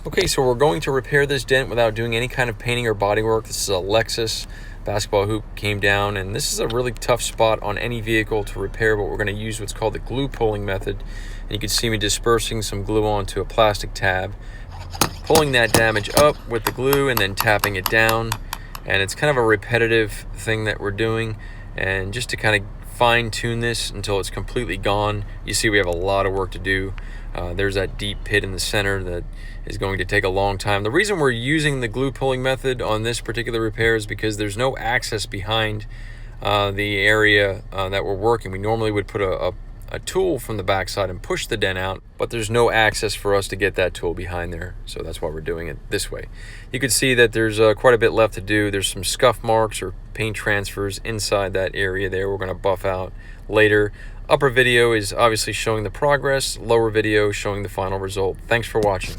Okay, so we're going to repair this dent without doing any kind of painting or body work. This is a Lexus basketball hoop, came down, and this is a really tough spot on any vehicle to repair, but we're going to use what's called the glue pulling method. And you can see me dispersing some glue onto a plastic tab, pulling that damage up with the glue and then tapping it down. And it's kind of a repetitive thing that we're doing, and just to kind of fine tune this until it's completely gone. You see we have a lot of work to do. There's that deep pit in the center that is going to take a long time. The reason we're using the glue pulling method on this particular repair is because there's no access behind the area that we're working. We normally would put a tool from the backside and push the dent out, but there's no access for us to get that tool behind there, so that's why we're doing it this way. You can see that there's quite a bit left to do. There's some scuff marks or paint transfers inside that area there we're going to buff out later. Upper video is obviously showing the progress, lower video showing the final result. Thanks for watching.